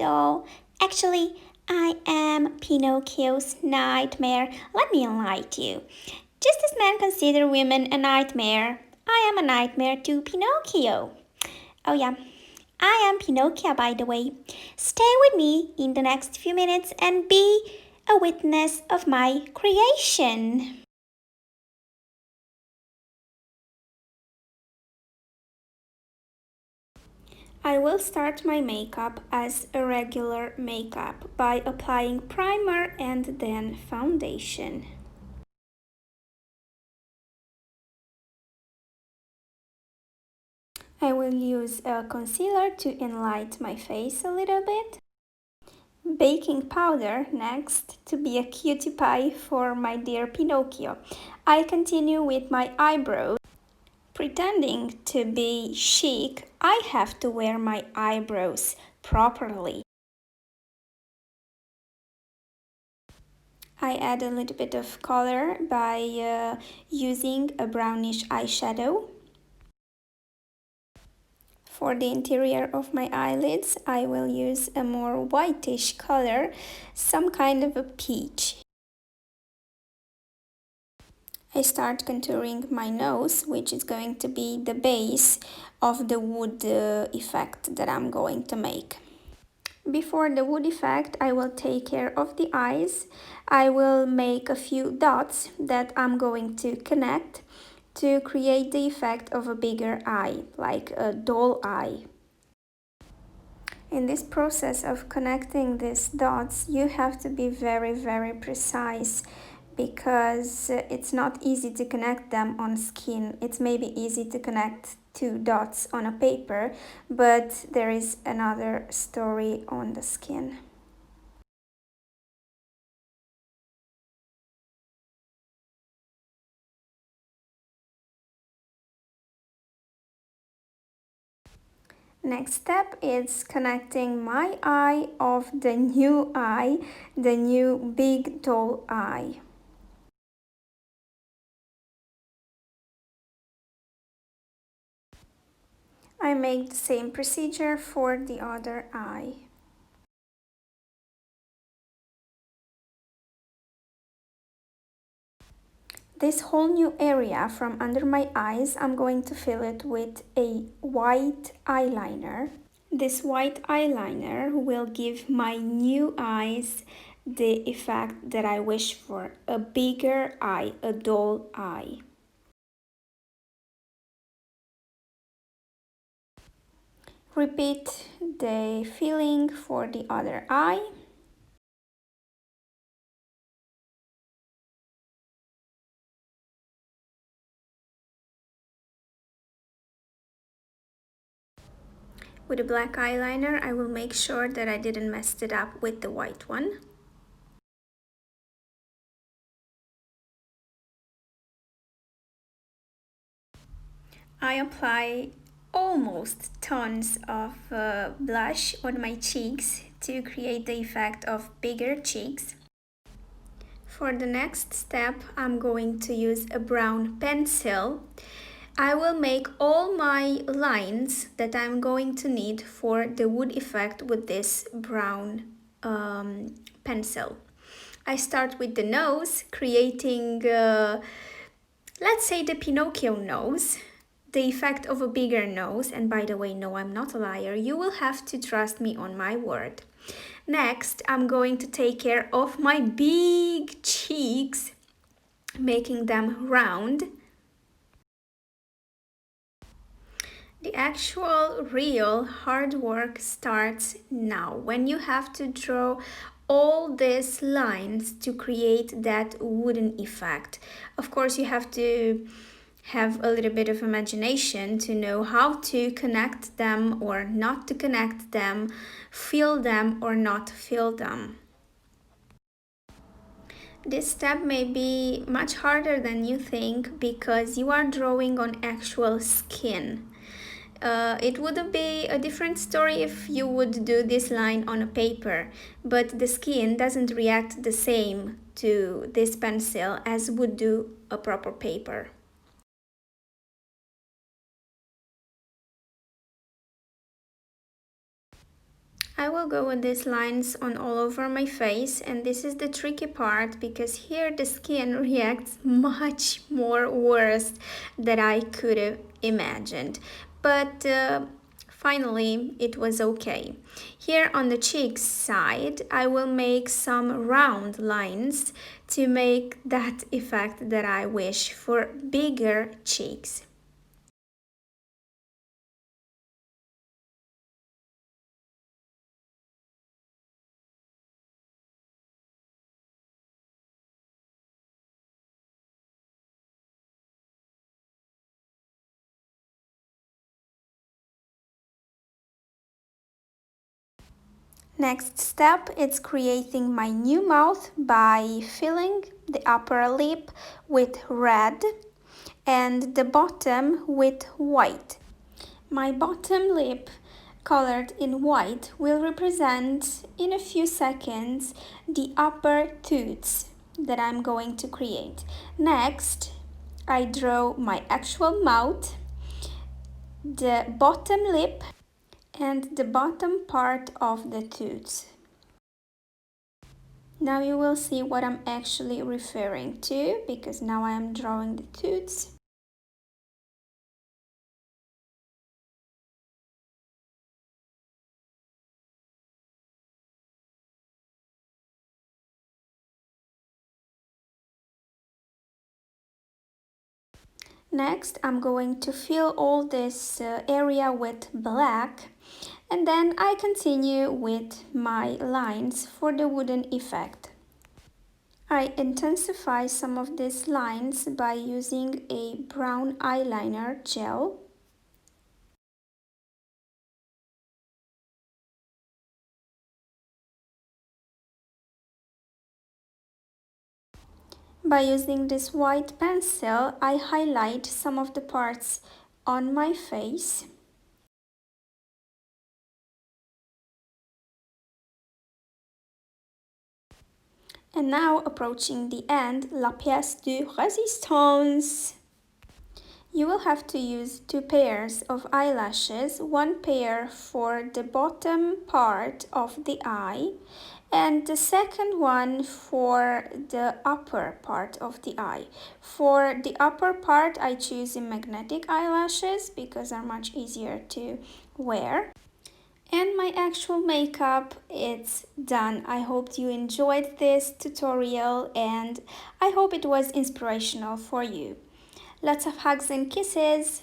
doll. Actually, I am Pinocchio's nightmare. Let me enlighten you. Just as men consider women a nightmare, I am a nightmare to Pinocchio. Oh, yeah, I am Pinocchio, by the way. Stay with me in the next few minutes and be a witness of my creation. I will start my makeup as a regular makeup by applying primer and then foundation. I will use a concealer to enlighten my face a little bit. Baking powder next to be a cutie pie for my dear Pinocchio. I continue with my eyebrows. Pretending to be chic, I have to wear my eyebrows properly. I add a little bit of color by using a brownish eyeshadow. For the interior of my eyelids, I will use a more whitish color, some kind of a peach. I start contouring my nose, which is going to be the base of the wood effect that I'm going to make. Before the wood effect, I will take care of the eyes. I will make a few dots that I'm going to connect to create the effect of a bigger eye, like a doll eye. In this process of connecting these dots, you have to be very precise because it's not easy to connect them on skin. It's maybe easy to connect two dots on a paper, but there is another story on the skin. Next step is connecting my eye of the new big doll eye. I make the same procedure for the other eye. This whole new area from under my eyes, I'm going to fill it with a white eyeliner. This white eyeliner will give my new eyes the effect that I wish for, a bigger eye, a doll eye. Repeat the filling for the other eye. With a black eyeliner, I will make sure that I didn't mess it up with the white one. I apply almost tons of blush on my cheeks to create the effect of bigger cheeks. For the next step, I'm going to use a brown pencil. I will make all my lines that I'm going to need for the wood effect with this brown pencil. I start with the nose, creating, let's say, the Pinocchio nose, the effect of a bigger nose. And by the way, no, I'm not a liar. You will have to trust me on my word. Next, I'm going to take care of my big cheeks, making them round. The actual real hard work starts now, when you have to draw all these lines to create that wooden effect. Of course, you have to have a little bit of imagination to know how to connect them or not to connect them, fill them or not fill them. This step may be much harder than you think because you are drawing on actual skin. It would be a different story if you would do this line on a paper, but the skin doesn't react the same to this pencil as would do a proper paper. I will go with these lines on all over my face, and this is the tricky part because here the skin reacts much more worse than I could have imagined. But finally it was okay. Here on the cheeks side, I will make some round lines to make that effect that I wish for bigger cheeks. Next step is creating my new mouth by filling the upper lip with red and the bottom with white. My bottom lip colored in white will represent in a few seconds the upper tooths that I'm going to create. Next, I draw my actual mouth, the bottom lip, and the bottom part of the tooth. Now you will see what I'm actually referring to because now I am drawing the tooths. Next, I'm going to fill all this area with black, and then I continue with my lines for the wooden effect. I intensify some of these lines by using a brown eyeliner gel. By using this white pencil, I highlight some of the parts on my face. And now, approaching the end, la pièce de résistance. You will have to use two pairs of eyelashes, one pair for the bottom part of the eye and the second one for the upper part of the eye. For the upper part, I choose magnetic eyelashes because they're much easier to wear. And my actual makeup, it's done. I hope you enjoyed this tutorial and I hope it was inspirational for you. Lots of hugs and kisses.